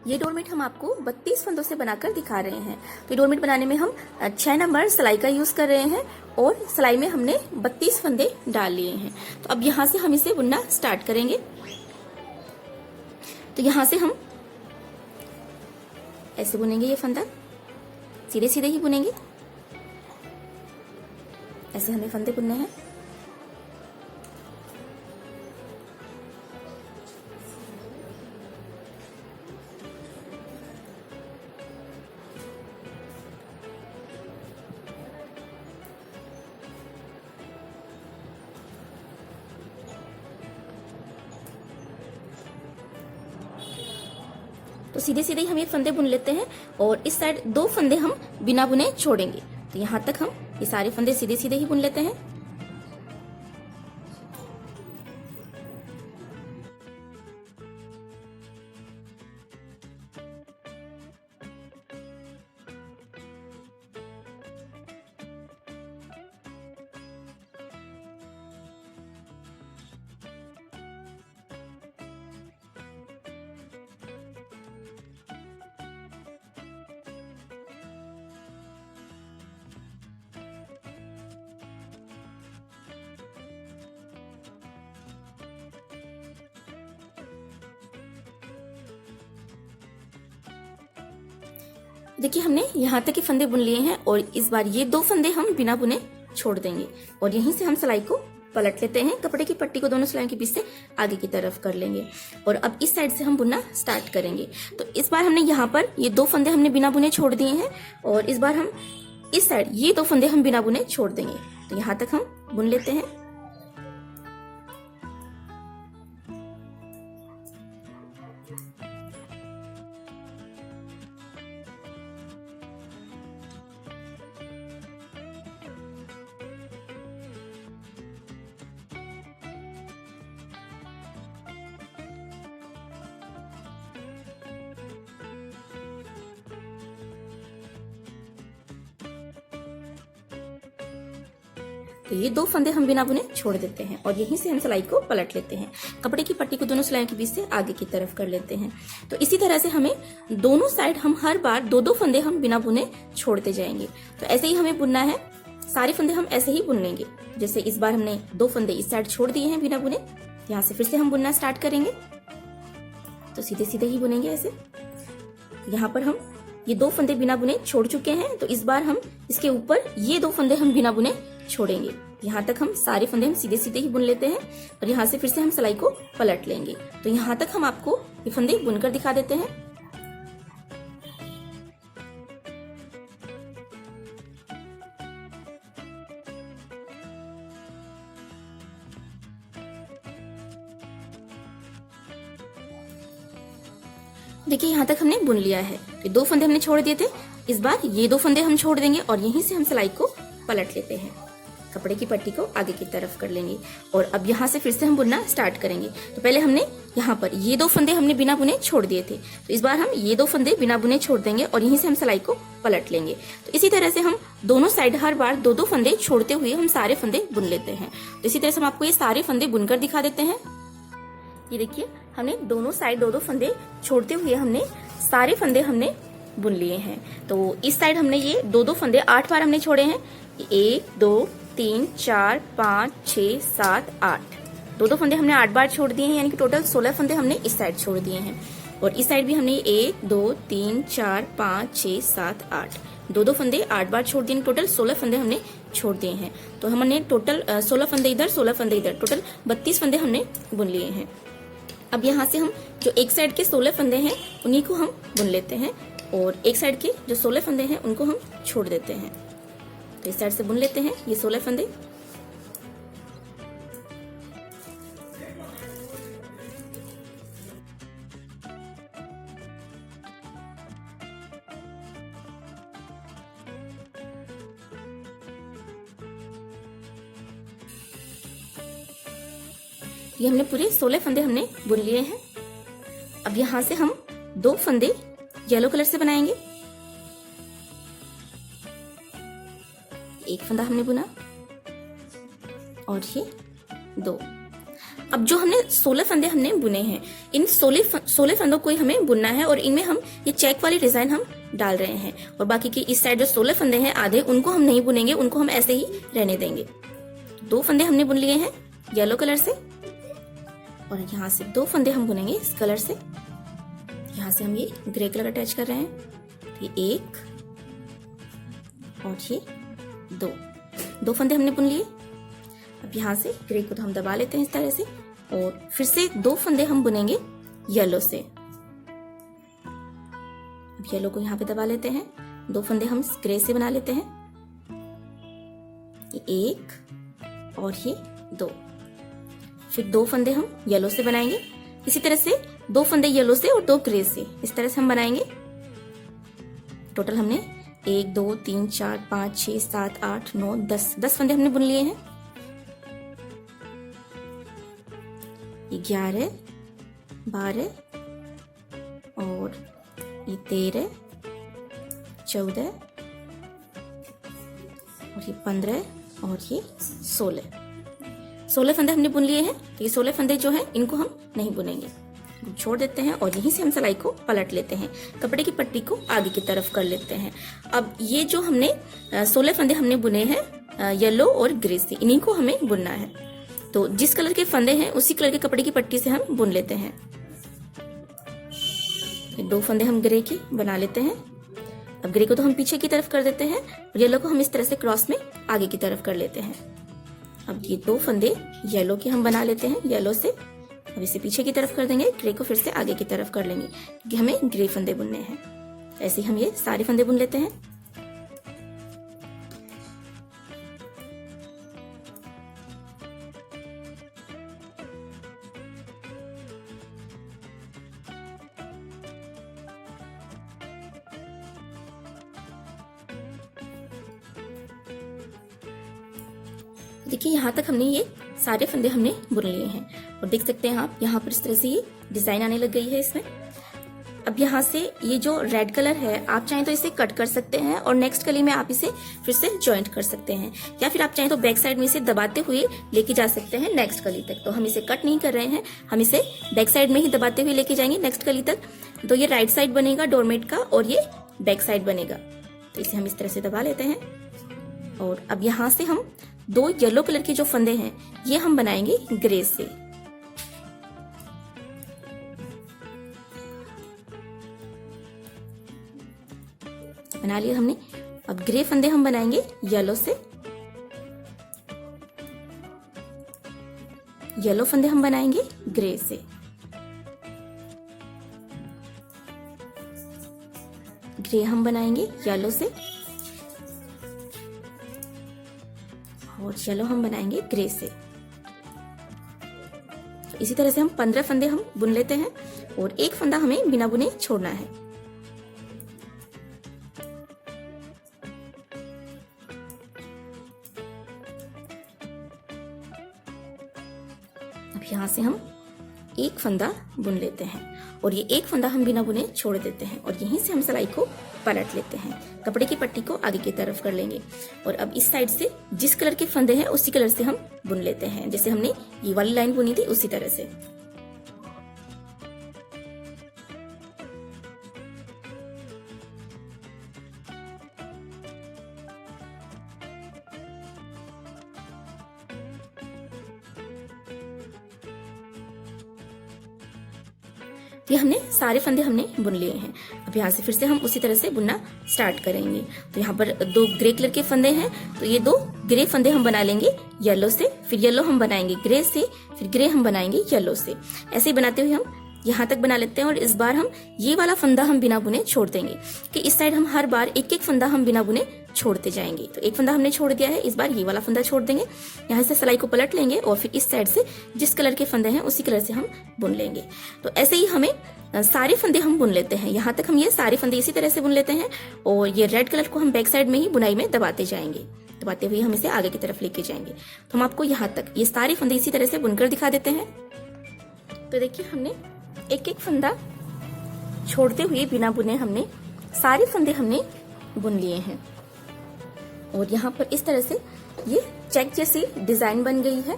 ये डोरमेट हम आपको 32 फंदों से बनाकर दिखा रहे हैं। तो डोरमेट बनाने में हम 6 नंबर सिलाई का यूज कर रहे हैं और सिलाई में हमने 32 फंदे डाल लिए हैं। तो अब यहाँ से हम इसे बुनना स्टार्ट करेंगे। तो यहाँ से हम ऐसे बुनेंगे, ये फंदा सीधे सीधे ही बुनेंगे, ऐसे हमें फंदे बुनने हैं। तो सीधे सीधे हम ये फंदे बुन लेते हैं और इस साइड 2 फंदे हम बिना बुने छोड़ेंगे। तो यहां तक हम ये सारे फंदे सीधे सीधे ही बुन लेते हैं। देखिए हमने यहाँ तक के फंदे बुन लिए हैं और इस बार ये 2 फंदे हम बिना बुने छोड़ देंगे और यहीं से हम सिलाई को पलट लेते हैं। कपड़े की पट्टी को दोनों सिलाई के बीच से आगे की तरफ कर लेंगे और अब इस साइड से हम बुनना स्टार्ट करेंगे। तो इस बार हमने यहाँ पर ये 2 फंदे हमने बिना बुने छोड़ दिए हैं और इस बार हम इस साइड ये 2 फंदे हम बिना बुने छोड़ देंगे। तो यहाँ तक हम बुन लेते हैं। तो ये 2 फंदे हम बिना बुने छोड़ देते हैं और यहीं से हम सिलाई को पलट लेते हैं। कपड़े की पट्टी को दोनों सिलाई के बीच से आगे की तरफ कर लेते हैं। तो इसी तरह से हमें दोनों साइड हम हर बार 2-2 फंदे हम बिना बुने छोड़ते जाएंगे। तो ऐसे ही हमें बुनना है, सारे फंदे हम ऐसे ही बुन लेंगे। जैसे इस बार हमने 2 फंदे इस साइड छोड़ दिए हैं बिना बुने, यहाँ से फिर से हम बुनना स्टार्ट करेंगे। तो सीधे सीधे ही बुनेंगे ऐसे। यहाँ पर हम ये 2 फंदे बिना बुने छोड़ चुके हैं, तो इस बार हम इसके ऊपर ये 2 फंदे हम बिना बुने छोड़ेंगे। यहाँ तक हम सारे फंदे हम सीधे सीधे ही बुन लेते हैं और यहाँ से फिर से हम सिलाई को पलट लेंगे। तो यहाँ तक हम आपको ये फंदे बुनकर दिखा देते हैं। देखिए यहाँ तक हमने बुन लिया है। तो 2 फंदे हमने छोड़ दिए थे, इस बार ये 2 फंदे हम छोड़ देंगे और यहीं से हम सिलाई को पलट लेते हैं। कपड़े की पट्टी को आगे की तरफ कर लेंगे और अब यहाँ से फिर से हम बुनना स्टार्ट करेंगे। तो पहले हमने यहाँ पर ये 2 फंदे हमने बिना बुने छोड़ दिए थे, तो इस बार हम ये 2 फंदे बिना बुने छोड़ देंगे और यहीं से हम सिलाई को पलट लेंगे। तो इसी तरह से हम दोनों साइड हर बार 2-2 फंदे छोड़ते हुए हम सारे फंदे बुन लेते हैं। तो इसी तरह से हम आपको ये सारे फंदे बुनकर दिखा देते हैं। ये देखिए हमने दोनों साइड 2-2 फंदे छोड़ते हुए हमने सारे फंदे हमने बुन लिए हैं। तो इस साइड हमने ये 2-2 फंदे 8 बार हमने छोड़े हैं। 1 2 3 4 5 6 7 8, 2-2 फंदे हमने 8 बार छोड़ दिए हैं, यानी कि टोटल 16 फंदे हमने इस साइड छोड़ दिए हैं। और इस साइड भी हमने 1 2 3 4 5 6 7 8, 2-2 फंदे 8 बार छोड़ दिए, टोटल 16 फंदे हमने छोड़ दिए हैं। तो हमने टोटल 16 फंदे इधर 16 फंदे इधर, टोटल 32 फंदे हमने बुन लिए हैं। अब यहाँ से हम जो एक साइड के 16 फंदे हैं उन्हीं को हम बुन लेते हैं और एक साइड के जो 16 फंदे हैं उनको हम छोड़ देते हैं। तो इस साइड से बुन लेते हैं ये 16 फंदे। ये हमने पूरे 16 फंदे हमने बुन लिए हैं। अब यहाँ से हम 2 फंदे येलो कलर से बनाएंगे। एक फंदा हमने बुना और ये 2। अब जो हमने 16 फंदे हमने बुने हैं, इन 16 फंदों को ही हमें बुनना है और इनमें हम ये चेक वाली डिजाइन हम डाल रहे हैं। और बाकी की इस साइड जो 16 फंदे हैं आधे, उनको हम नहीं बुनेंगे, उनको हम ऐसे ही रहने देंगे। 2 फंदे हमने बुन लिए हैं येलो कलर से और यहाँ से 2 फंदे हम बुनेंगे इस कलर से। यहाँ से हम ये ग्रे कलर अटैच कर रहे हैं, तो ये 1 और ये 2 फंदे हमने बुन लिए। अब यहाँ से ग्रे को तो हम दबा लेते हैं इस तरह से और फिर से 2 फंदे हम बुनेंगे येलो से। अब येलो को यहाँ पे दबा लेते हैं, 2 फंदे हम ग्रे से बना लेते हैं, ये 1 और ये 2। फिर 2 फंदे हम येलो से बनाएंगे, इसी तरह से 2 फंदे येलो से और 2 ग्रे से, इस तरह से हम बनाएंगे। टोटल हमने 1 2 3 4 5 6 7 8 9 10 फंदे हमने बुन लिए हैं। 11 12 और ये 13 14 और ये 15 और ये 16 फंदे हमने बुन लिए हैं। तो ये 16 फंदे जो हैं इनको हम नहीं बुनेंगे, छोड़ देते हैं और यहीं से हम सिलाई को पलट लेते हैं। कपड़े की पट्टी को आगे की तरफ कर लेते हैं। अब ये जो हमने 16 फंदे हमने बुने हैं येलो और ग्रे से, इन्हीं को हमें बुनना है। तो जिस कलर के फंदे हैं उसी कलर के कपड़े की पट्टी से हम बुन लेते हैं। 2 फंदे हम ग्रे के बना लेते हैं। अब ग्रे को तो हम पीछे की तरफ कर देते हैं और येलो को हम इस तरह से क्रॉस में आगे की तरफ कर लेते हैं। अब ये 2 फंदे येलो के हम बना लेते हैं येलो से। अब इसे पीछे की तरफ कर देंगे, ग्रे को फिर से आगे की तरफ कर लेंगे क्योंकि हमें ग्रे फंदे बुनने हैं। ऐसे ही हम ये सारे फंदे बुन लेते हैं। देखिए यहाँ तक हमने ये सारे फंदे हमने बुन लिए हैं और देख सकते हैं आप यहाँ पर इस तरह से ये डिजाइन आने लग गई है इसमें। अब यहाँ से ये जो रेड कलर है आप चाहें तो इसे कट कर सकते हैं और नेक्स्ट कली में आप इसे फिर से ज्वाइंट कर सकते हैं, या फिर आप चाहें तो बैक साइड में इसे दबाते हुए लेके जा सकते हैं नेक्स्ट कली तक। तो हम इसे कट नहीं कर रहे हैं, हम इसे बैक साइड में ही दबाते हुए लेके जाएंगे नेक्स्ट कली तक। तो ये राइट साइड बनेगा डोरमेट का और ये बैक साइड बनेगा। तो इसे हम इस तरह से दबा लेते हैं और अब यहाँ से हम 2 येलो कलर के जो फंदे हैं ये हम बनाएंगे ग्रे से। बना लिया हमने। अब ग्रे फंदे हम बनाएंगे येलो से, येलो फंदे हम बनाएंगे ग्रे से। ग्रे हम बनाएंगे येलो से और येलो हम बनाएंगे ग्रे से। तो इसी तरह से हम 15 फंदे हम बुन लेते हैं और 1 फंदा हमें बिना बुने छोड़ना है। अब यहाँ से हम 1 फंदा बुन लेते हैं और ये 1 फंदा हम बिना बुने छोड़ देते हैं और यहीं से हम सिलाई को पलट लेते हैं। कपड़े की पट्टी को आगे की तरफ कर लेंगे और अब इस साइड से जिस कलर के फंदे हैं उसी कलर से हम बुन लेते हैं, जैसे हमने ये वाली लाइन बुनी थी उसी तरह से। ये हमने सारे फंदे हमने बुन लिए हैं। अब यहाँ से फिर से हम उसी तरह से बुनना स्टार्ट करेंगे। तो यहाँ पर 2 ग्रे कलर के फंदे हैं, तो ये 2 ग्रे फंदे हम बना लेंगे येलो से, फिर येलो हम बनाएंगे ग्रे से, फिर ग्रे हम बनाएंगे येलो से। ऐसे ही बनाते हुए हम यहाँ तक बना लेते हैं और इस बार हम ये वाला फंदा हम बिना बुने छोड़ देंगे कि इस साइड हम हर बार 1-1 फंदा हम बिना बुने छोड़ते जाएंगे। तो 1 फंदा हमने छोड़ दिया है, इस बार ये वाला फंदा छोड़ देंगे। यहाँ से सिलाई को पलट लेंगे और फिर इस साइड से जिस कलर के फंदे हैं उसी कलर से हम बुन लेंगे। तो ऐसे ही हमें सारे फंदे हम बुन लेते हैं। यहाँ तक हम ये सारे फंदे इसी तरह से बुन लेते हैं और ये रेड कलर को हम बैक साइड में ही बुनाई में दबाते जाएंगे, दबाते हुए हम इसे आगे की तरफ लेके जाएंगे। तो हम आपको यहाँ तक ये सारे फंदे इसी तरह से बुनकर दिखा देते हैं। तो देखिए हमने 1-1 फंदा छोड़ते हुए बिना बुने हमने सारे फंदे हमने बुन लिए हैं और यहाँ पर इस तरह से ये चेक जैसी डिजाइन बन गई है।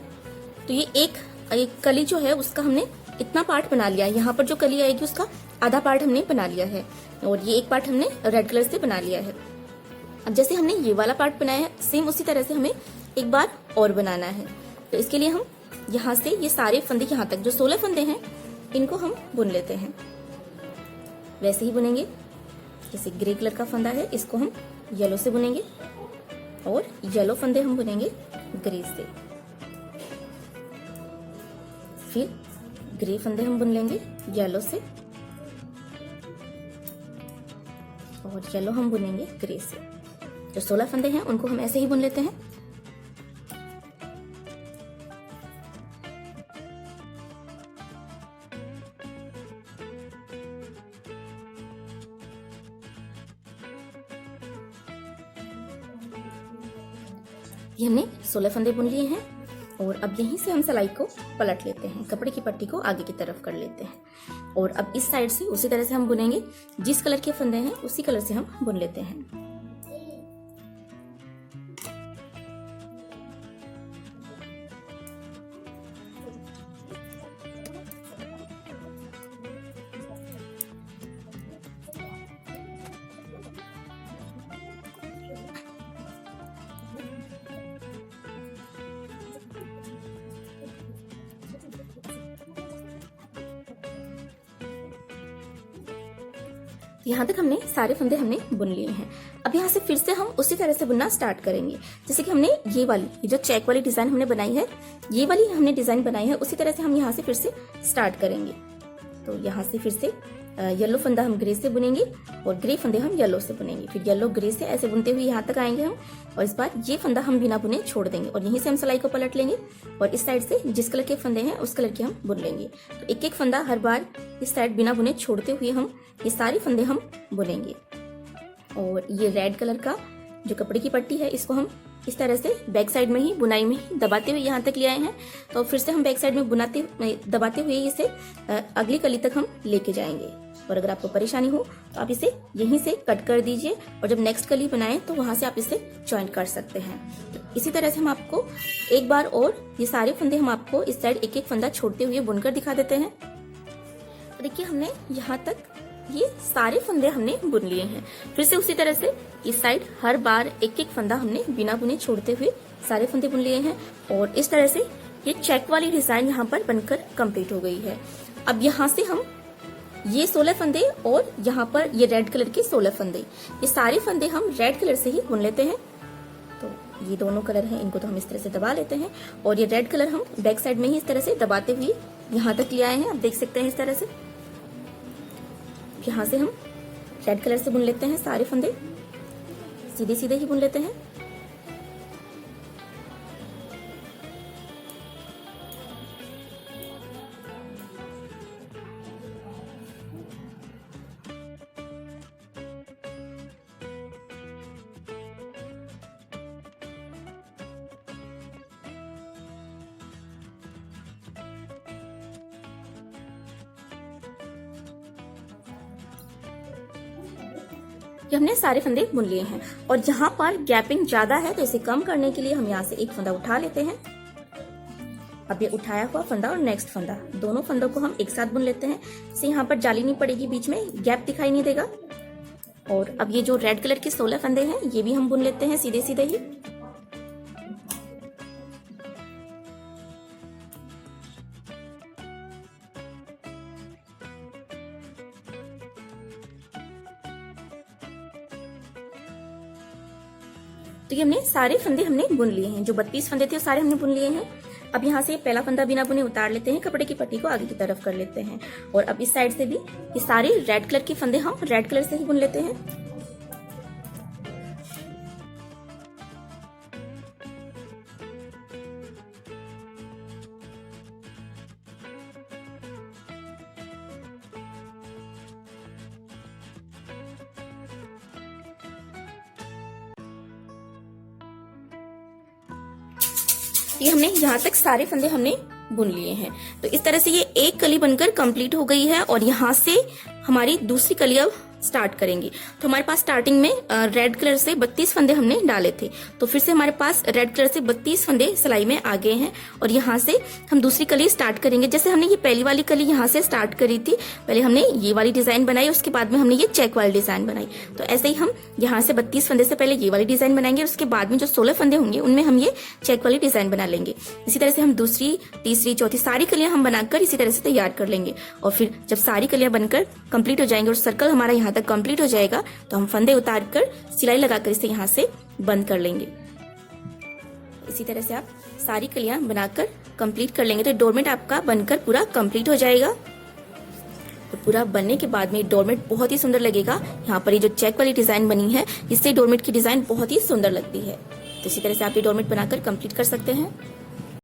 तो ये एक एक कली जो है उसका हमने इतना पार्ट बना लिया है। यहाँ पर जो कली आएगी उसका आधा पार्ट हमने बना लिया है और ये एक पार्ट हमने रेड कलर से बना लिया है। अब जैसे हमने ये वाला पार्ट बनाया है सेम उसी तरह से हमें एक बार और बनाना है। तो इसके लिए हम यहाँ से ये सारे फंदे यहाँ तक जो 16 फंदे हैं इनको हम बुन लेते हैं। वैसे ही बुनेंगे जैसे ग्रे कलर का फंदा है इसको हम येलो से बुनेंगे और येलो फंदे हम बुनेंगे ग्रे से। फिर ग्रे फंदे हम बुन लेंगे येलो से और येलो हम बुनेंगे ग्रे से। जो 16 फंदे हैं उनको हम ऐसे ही बुन लेते हैं। ये हमने 16 फंदे बुन लिए हैं और अब यहीं से हम सिलाई को पलट लेते हैं, कपड़े की पट्टी को आगे की तरफ कर लेते हैं और अब इस साइड से उसी तरह से हम बुनेंगे। जिस कलर के फंदे हैं उसी कलर से हम बुन लेते हैं। यहाँ तक हमने सारे फंदे हमने बुन लिए हैं। अब यहाँ से फिर से हम उसी तरह से बुनना स्टार्ट करेंगे। जैसे कि हमने ये वाली जो चेक वाली डिजाइन हमने बनाई है, ये वाली हमने डिजाइन बनाई है, उसी तरह से हम यहाँ से फिर से स्टार्ट करेंगे। तो यहाँ से फिर से येलो फंदा हम ग्रे से बुनेंगे और ग्रे फंदे हम येलो से बुनेंगे। फिर येलो ग्रे से ऐसे बुनते हुए यहाँ तक आएंगे हम और इस बार ये फंदा हम बिना बुने छोड़ देंगे और यहीं से हम सिलाई को पलट लेंगे और इस साइड से जिस कलर के फंदे हैं उस कलर के हम बुन लेंगे। तो एक एक फंदा हर बार इस साइड बिना बुने छोड़ते हुए हम ये सारे फंदे हम बुनेंगे। और ये रेड कलर का जो कपड़े की पट्टी है इसको हम इस तरह से बैक साइड में ही बुनाई में ही दबाते हुए यहाँ तक ले आए हैं। तो फिर से हम बैक साइड में दबाते हुए इसे अगली कली तक हम लेके जाएंगे। और अगर आपको परेशानी हो तो आप इसे यहीं से कट कर दीजिए और जब नेक्स्ट कली बनाएं तो वहां से आप इसे ज्वाइन कर सकते हैं। तो इसी तरह से हम आपको एक बार और ये सारे फंदे हम आपको इस साइड एक एक फंदा छोड़ते हुए बुनकर दिखा देते हैं। तो देखिए हमने यहाँ तक ये सारे फंदे हमने बुन लिए हैं। फिर से उसी तरह से इस साइड हर बार एक एक फंदा हमने बिना बुने छोड़ते हुए सारे फंदे बुन लिए हैं और इस तरह से ये चेक वाली डिजाइन यहाँ पर बनकर कंप्लीट हो गई है। अब यहाँ से हम ये 16 फंदे और यहाँ पर ये रेड कलर के 16 फंदे, ये सारे फंदे हम रेड कलर से ही बुन लेते हैं। तो ये दोनों कलर हैं, इनको तो हम इस तरह से दबा लेते हैं और ये रेड कलर हम बैक साइड में ही इस तरह से दबाते हुए यहाँ तक ले आए हैं। आप देख सकते हैं इस तरह से यहाँ से हम रेड कलर से बुन लेते हैं। सारे फंदे सीधे सीधे ही बुन लेते हैं। ये हमने सारे फंदे बुन लिए हैं और जहां पर गैपिंग ज्यादा है तो इसे कम करने के लिए हम यहाँ से एक फंदा उठा लेते हैं। अब ये उठाया हुआ फंदा और नेक्स्ट फंदा दोनों फंदों को हम एक साथ बुन लेते हैं। इसे यहाँ पर जाली नहीं पड़ेगी, बीच में गैप दिखाई नहीं देगा। और अब ये जो रेड कलर के 16 फंदे हैं ये भी हम बुन लेते हैं सीधे सीधे ही। तो ये हमने सारे फंदे हमने बुन लिए हैं। जो 32 फंदे थे वो सारे हमने बुन लिए हैं। अब यहाँ से पहला फंदा बिना बुने उतार लेते हैं, कपड़े की पट्टी को आगे की तरफ कर लेते हैं और अब इस साइड से भी ये सारे रेड कलर के फंदे हम रेड कलर से ही बुन लेते हैं। ये हमने यहाँ तक सारे फंदे हमने बुन लिए हैं। तो इस तरह से ये एक कली बनकर कंप्लीट हो गई है और यहाँ से हमारी दूसरी कली अब स्टार्ट करेंगे। तो हमारे पास स्टार्टिंग में रेड कलर से 32 फंदे हमने डाले थे, तो फिर से हमारे पास रेड कलर से 32 फंदे सिलाई में आ गए हैं और यहाँ से हम दूसरी कली स्टार्ट करेंगे। जैसे हमने ये पहली वाली कली यहाँ से स्टार्ट करी थी, पहले हमने ये वाली डिजाइन बनाई, उसके बाद में हमने ये चेक वाली डिजाइन बनाई। तो ऐसे ही हम यहाँ से 32 फंदे से पहले ये वाली डिजाइन बनाएंगे, उसके बाद में जो 16 फंदे होंगे उनमें हम ये चेक वाली डिजाइन बना लेंगे। इसी तरह से हम दूसरी, तीसरी, चौथी सारी कलियां हम बनाकर इसी तरह से तैयार कर लेंगे। और फिर जब सारी कलियां बनकर कंप्लीट हो जाएंगे और सर्कल हमारा यहाँ तक कंप्लीट हो जाएगा तो हम फंदे उतार कर सिलाई लगाकर इसे यहाँ से बंद कर लेंगे। इसी तरह से आप सारी कलियां बनाकर कंप्लीट कर लेंगे तो डोरमेट आपका बनकर पूरा कंप्लीट हो जाएगा। तो पूरा बनने के बाद में डोरमेट बहुत ही सुंदर लगेगा। यहाँ पर ये जो चेक वाली डिजाइन बनी है इससे डोरमेट की डिजाइन बहुत ही सुंदर लगती है। तो इसी तरह से आप ये डोरमेट बनाकर कंप्लीट कर सकते हैं।